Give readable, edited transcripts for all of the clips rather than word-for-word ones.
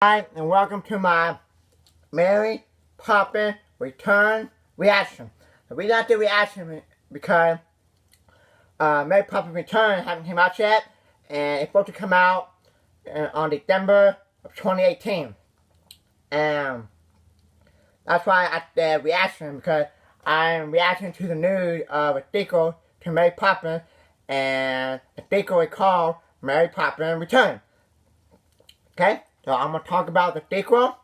Hi, and welcome to my Mary Poppins Return reaction. The reason I did reaction is because Mary Poppins Return hasn't come out yet, and it's supposed to come out on December of 2018. And that's why I did reaction, because I'm reacting to the news of a sequel to Mary Poppins, and the sequel is called Mary Poppins Return. Okay? So I'm going to talk about the sequel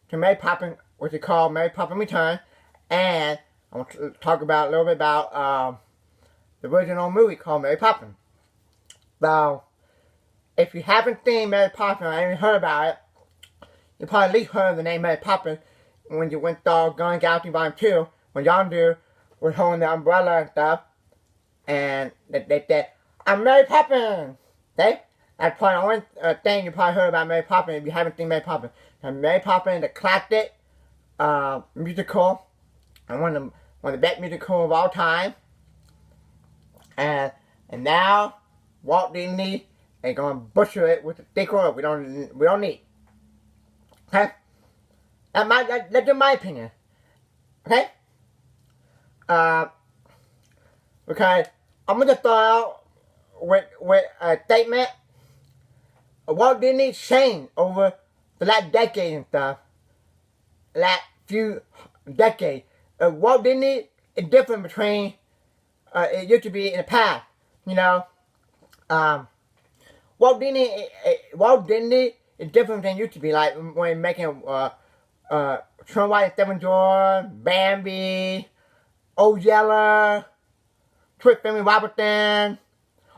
to Mary Poppins, which is called Mary Poppins Return, and I'm going to talk about a little bit about the original movie called Mary Poppins. So, if you haven't seen Mary Poppins or haven't heard about it, you probably at least heard of the name Mary Poppins when you went to Gun Galaxy Volume 2, when Yondu was holding the umbrella and stuff, and they said, "I'm Mary Poppins!" Okay? That's probably the only thing you probably heard about Mary Poppins if you haven't seen Mary Poppins. And Mary Poppins, the classic musical, and one of the best musicals of all time. And now Walt Disney is gonna butcher it with the sequel that we don't need. Okay? That's just my opinion. Okay? Because I'm gonna start out with a statement. Walt Disney changed over the last decade and stuff. Last few decades. Walt Disney is different between it used to be in the past. You know, Walt Disney is different than it used to be. Like when making Snow White and Seven Dwarfs, Bambi, Old Yeller, Twist Family Robinson,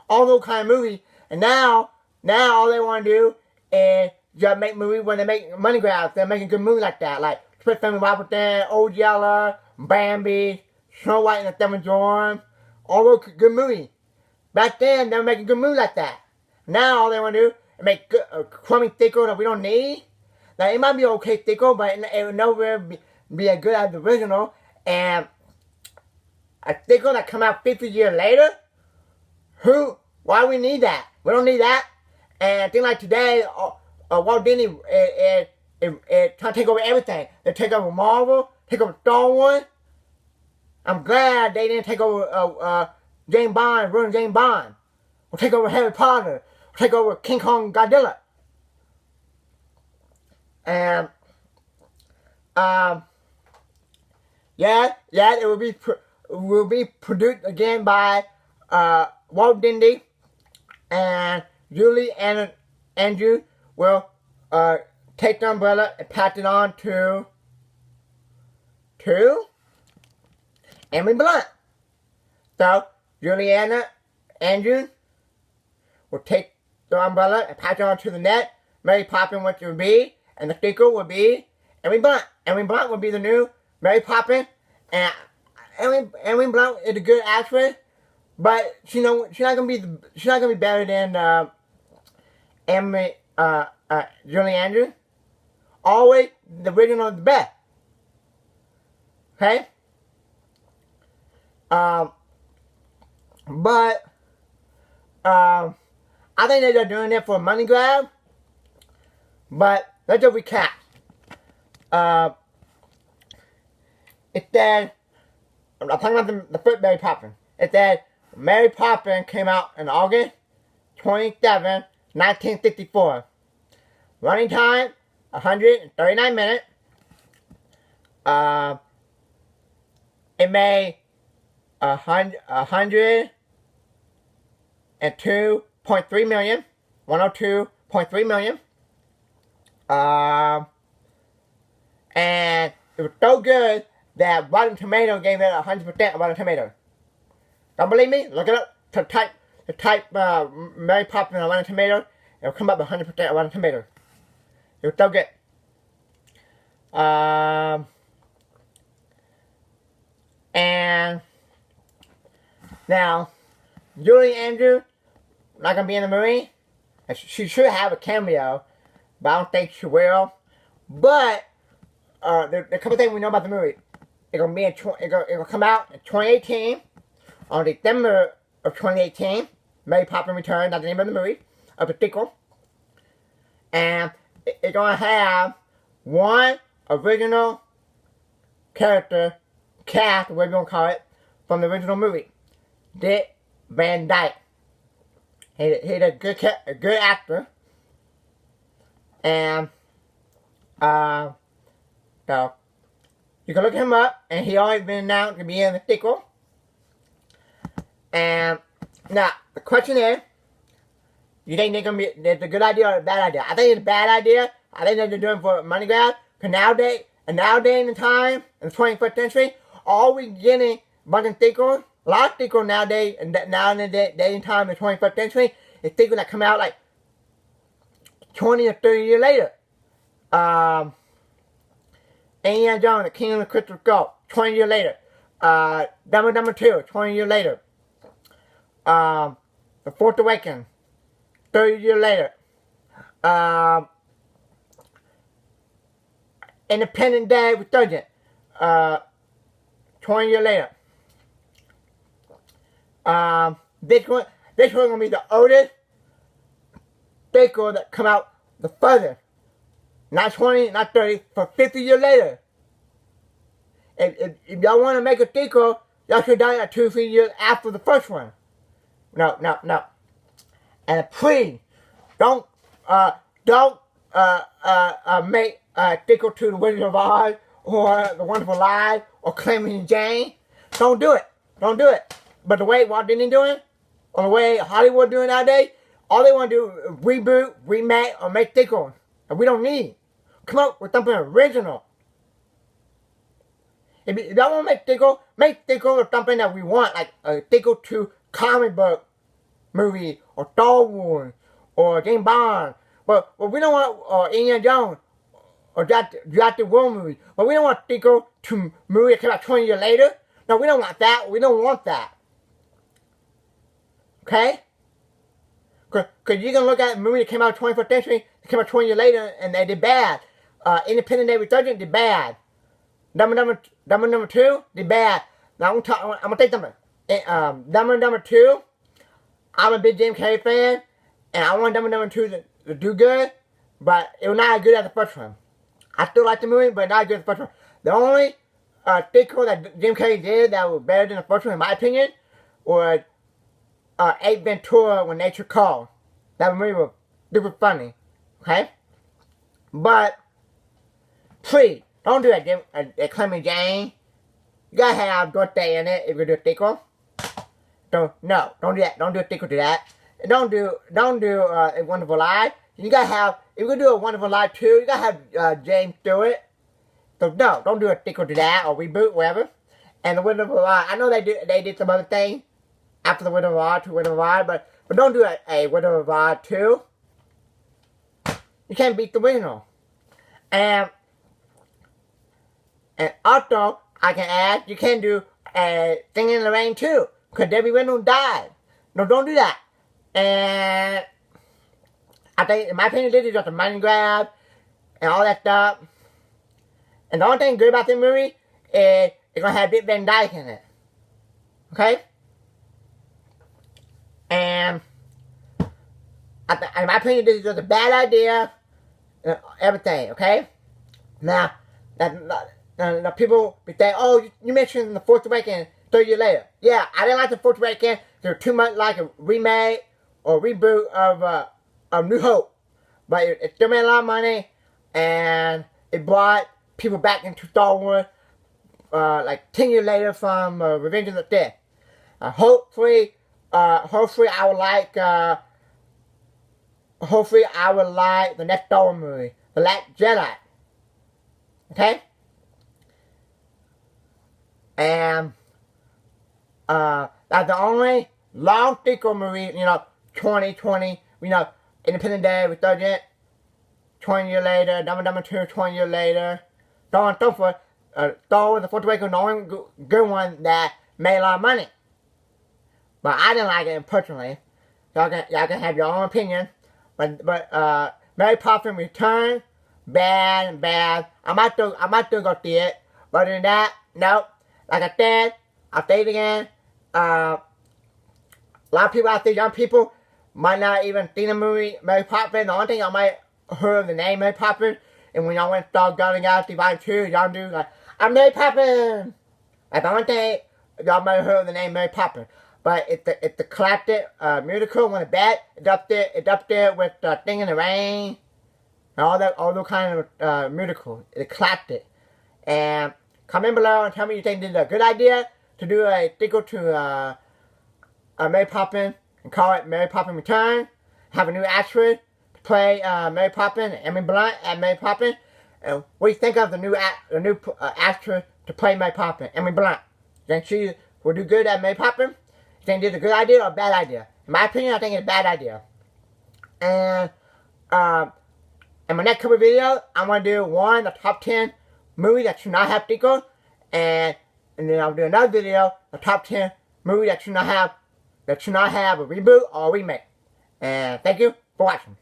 all those kind of movies. And now all they want to do is just make movies when they make money grabs. They're making good movies like that, like Twist Family Robinson, Old Yeller, Bambi, Snow White and the Seven Dwarfs, all those good movies. Back then, they were making good movies like that. Now all they want to do is make good, crummy sequel that we don't need. Like, it might be okay sequel, but it will never be as good as the original. And a sequel that come out 50 years later? Why do we need that? We don't need that. And things like today, Walt Disney is trying to take over everything. They take over Marvel, take over Star Wars. I'm glad they didn't take over James Bond, ruin James Bond. We'll take over Harry Potter. We'll take over King Kong Godzilla. And, yeah, it will be produced again by Walt Disney, and Julie and Andrew will take the umbrella and pass it on to Emily Blunt. So Juliana Andrew will take the umbrella and pass it on to the net. Mary Poppins what it will be, and the sequel will be Emily Blunt. Emily Blunt will be the new Mary Poppins, and Emily Blunt is a good actress, but she's not gonna be better than Emily Julie Andrews. Always the original is the best. Okay? But I think they're just doing it for a money grab. But let's just recap. It said, I'm talking about the first Mary Poppins. It said Mary Poppins came out in August 27, 1964. Running time 139 minutes. It made 102.3 million. 102.3 million. And it was so good that Rotten Tomatoes gave it 100% of Rotten Tomatoes. Don't believe me? Look it up. Type Mary Poppins on Rotten Tomatoes. It'll come up with 100% of Rotten Tomatoes. It was so good. And now, Julie Andrews not gonna be in the movie. She should have a cameo, but I don't think she will. But there are a couple things we know about the movie. It's gonna come out in 2018, on December of 2018. Mary Poppins Return, that's the name of the movie, of the sequel. And it's gonna have one original character, cast, whatever you want to call it, from the original movie. Dick Van Dyke. He's a good actor. And, so, you can look him up, and he always been announced to be in the sequel. And, now, the question is, you think it's a good idea or a bad idea? I think it's a bad idea. I think they're doing for money grab. Because nowadays in the time, in the 21st century, all we getting a bunch of sequels, a lot of sequels nowadays, and now in the day and time in the 21st century, is sequels that come out like 20 or 30 years later. Indiana Jones, The Kingdom of the Crystal Skull, 20 years later. Dumber 2, 20 years later. The Force Awakens, 30 years later. Independence Day Resurgence, 20 years later. This one gonna be the oldest sequel that come out the furthest. Not 20, not 30, for 50 years later. If y'all want to make a sequel, y'all should have done it 2 or 3 years after the first one. No. And please, don't make a sequel to The Wizard of Oz or The Wonderful Lies or Calamity Jane. Don't do it. But the way Walt Disney doing, or the way Hollywood doing nowadays, all they want to do is reboot, remake, or make sequels. And we don't need. Come up with something original. If y'all want to make sequel of something that we want, like a sequel to comic book movie, or Star Wars, or James Bond. But we don't want Indiana Jones, or Jurassic World movie. But we don't want a sequel to movie that came out 20 years later. No, we don't want that. We don't want that. Okay? Because you can look at a movie that came out 21st century, that came out 20 years later, and they did bad. Independence Day Resurgence did bad. Number 2 did bad. Now I'm gonna tell you something. Number 2, I'm a big Jim Carrey fan, and I want number 2 to do good, but it was not as good as the first one. I still like the movie, but not as good as the first one. The only sequel that Jim Carrey did that was better than the first one, in my opinion, was Ace Ventura: When Nature Calls. That movie was super funny. Okay? But, please, don't do that, Calamity Jane. You gotta have Dorothy in it if you're gonna do a sequel. Don't do that. Don't do a sequel to that. And don't do A Wonderful Life. You gotta have, if you're gonna do A Wonderful Life 2, you gotta have James Stewart. So no, don't do a sequel to that, or reboot, whatever. And The Wizard of Oz, I know they did some other things after The Wizard of Oz, to Wizard of Oz, but don't do a Wizard of Oz 2. You can't beat the original. And also, I can add, you can do a Singing in the Rain 2, because Debbie Reynolds died. No, don't do that. And I think, in my opinion, this is just a money grab and all that stuff. And the only thing good about this movie is it's gonna have Dick Van Dyke in it. Okay? And in my opinion, this is just a bad idea. Everything, okay? Now, people be saying, oh, you mentioned The Force Awakens 30 years later. Yeah, I didn't like The Force Awakens. They're too much like a remake or reboot of New Hope. But it still made a lot of money, and it brought people back into Star Wars like 10 years later from Revenge of the Sith. Hopefully I would like the next Star Wars movie, The Last Jedi. Okay? And that's the only long sequel movie, 2020, Independence Day Resurgence, 20 years later, Dumber 2, 20 years later, so on and so forth. Star Wars: The Force Awakens, the only good one that made a lot of money. But I didn't like it personally. Y'all can have your own opinion. But Mary Poppins Return, bad. I might still go see it. But other than that, nope. Like I said, I'll say it again. A lot of people out there, young people, might not even see the movie Mary Poppins. The only thing I might heard the name Mary Poppins, and when y'all went to Star Guardian Galaxy Volume 2, y'all do like, I'm Mary Poppins! Like, I want to say, y'all might have heard the name Mary Poppins. But it's the classic musical when it's bad. It's up there with Sing in the Rain and all those kind of musicals. It's classic. And comment below and tell me you think this is a good idea to do a sequel to Mary Poppins and call it Mary Poppins Return. Have a new actress to play Mary Poppins, Emily Blunt and Mary Poppins. And what do you think of the new actress to play Mary Poppins, Emily Blunt? Think she will do good at Mary Poppins? You think this is a good idea or a bad idea? In my opinion, I think it's a bad idea. And in my next couple of videos, I'm going to do the top 10 movies that should not have sequels. And then I'll do another video, the top 10 movies that should not have a reboot or a remake. And thank you for watching.